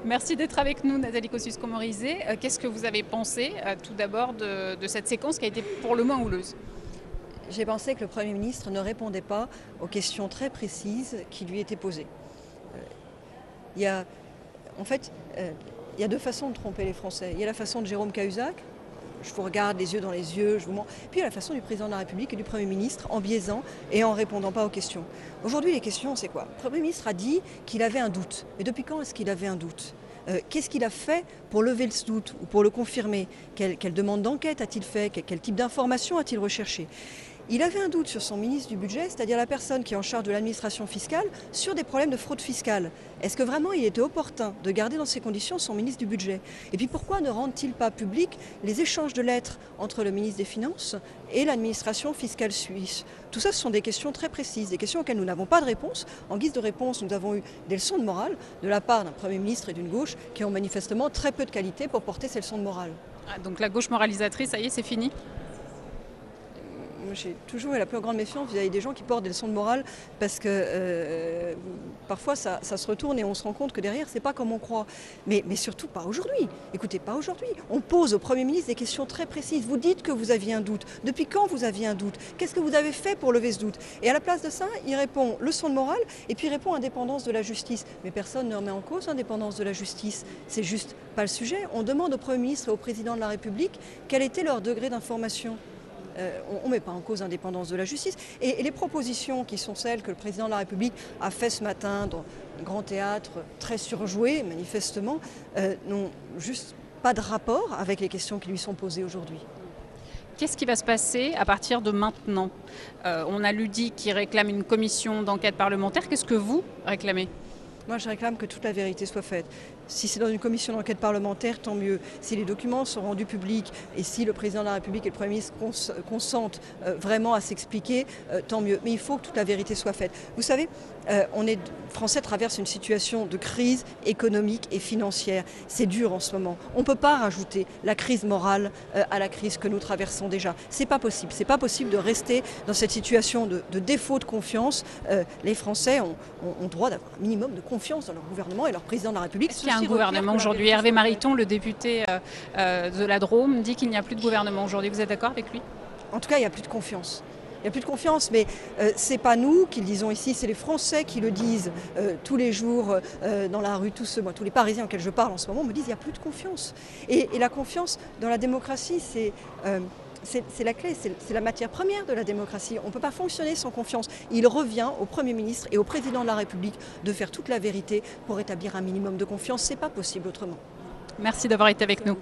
Merci d'être avec nous, Nathalie Kosciusko-Morizet. Qu'est-ce que vous avez pensé, tout d'abord, de cette séquence qui a été pour le moins houleuse? J'ai pensé que le Premier ministre ne répondait pas aux questions très précises qui lui étaient posées. Il y a, en fait, il y a deux façons de tromper les Français. Il y a la façon de Jérôme Cahuzac, je vous regarde les yeux dans les yeux, je vous mens. Puis il y a la façon du président de la République et du Premier ministre en biaisant et en répondant pas aux questions. Aujourd'hui, les questions, c'est quoi? Le Premier ministre a dit qu'il avait un doute. Mais depuis quand est-ce qu'il avait un doute? Qu'est-ce qu'il a fait pour lever ce doute ou pour le confirmer? Quelle demande d'enquête a-t-il fait? Quel type d'informations a-t-il recherché? Il avait un doute sur son ministre du budget, c'est-à-dire la personne qui est en charge de l'administration fiscale, sur des problèmes de fraude fiscale. Est-ce que vraiment il était opportun de garder dans ces conditions son ministre du budget? Et puis pourquoi ne rend-il pas public les échanges de lettres entre le ministre des Finances et l'administration fiscale suisse? Tout ça, ce sont des questions très précises, des questions auxquelles nous n'avons pas de réponse. En guise de réponse, nous avons eu des leçons de morale de la part d'un Premier ministre et d'une gauche qui ont manifestement très peu de qualité pour porter ces leçons de morale. Ah, donc la gauche moralisatrice, ça y est, c'est fini? J'ai toujours eu la plus grande méfiance vis-à-vis des gens qui portent des leçons de morale parce que parfois ça se retourne et on se rend compte que derrière c'est pas comme on croit. Mais surtout pas aujourd'hui. Écoutez, pas aujourd'hui. On pose au Premier ministre des questions très précises. Vous dites que vous aviez un doute. Depuis quand vous aviez un doute? Qu'est-ce que vous avez fait pour lever ce doute? Et à la place de ça, il répond leçon de morale et puis il répond indépendance de la justice. Mais personne ne remet en cause l'indépendance de la justice. C'est juste pas le sujet. On demande au Premier ministre et au Président de la République quel était leur degré d'information. On ne met pas en cause l'indépendance de la justice. Et les propositions qui sont celles que le président de la République a fait ce matin dans le grand théâtre, très surjoué manifestement, n'ont juste pas de rapport avec les questions qui lui sont posées aujourd'hui. Qu'est-ce qui va se passer à partir de maintenant? On a l'UDI qui réclame une commission d'enquête parlementaire. Qu'est-ce que vous réclamez? Moi, je réclame que toute la vérité soit faite. Si c'est dans une commission d'enquête parlementaire, tant mieux. Si les documents sont rendus publics et si le président de la République et le Premier ministre consentent vraiment à s'expliquer, tant mieux. Mais il faut que toute la vérité soit faite. Vous savez, Français traversent une situation de crise économique et financière. C'est dur en ce moment. On ne peut pas rajouter la crise morale à la crise que nous traversons déjà. C'est pas possible. C'est pas possible de rester dans cette situation de défaut de confiance. Les Français ont droit d'avoir un minimum de confiance dans leur gouvernement et leur président de la République. Est-ce qu'il y a un gouvernement aujourd'hui? Hervé Mariton, le député de la Drôme, dit qu'il n'y a plus de gouvernement aujourd'hui. Vous êtes d'accord avec lui? En tout cas, il n'y a plus de confiance. Il n'y a plus de confiance, mais ce n'est pas nous qui le disons ici, c'est les Français qui le disent tous les jours dans la rue, tous les Parisiens auxquels je parle en ce moment me disent qu'il n'y a plus de confiance. Et la confiance dans la démocratie, c'est la clé, c'est la matière première de la démocratie. On ne peut pas fonctionner sans confiance. Il revient au Premier ministre et au Président de la République de faire toute la vérité pour établir un minimum de confiance. Ce n'est pas possible autrement. Merci d'avoir été avec nous.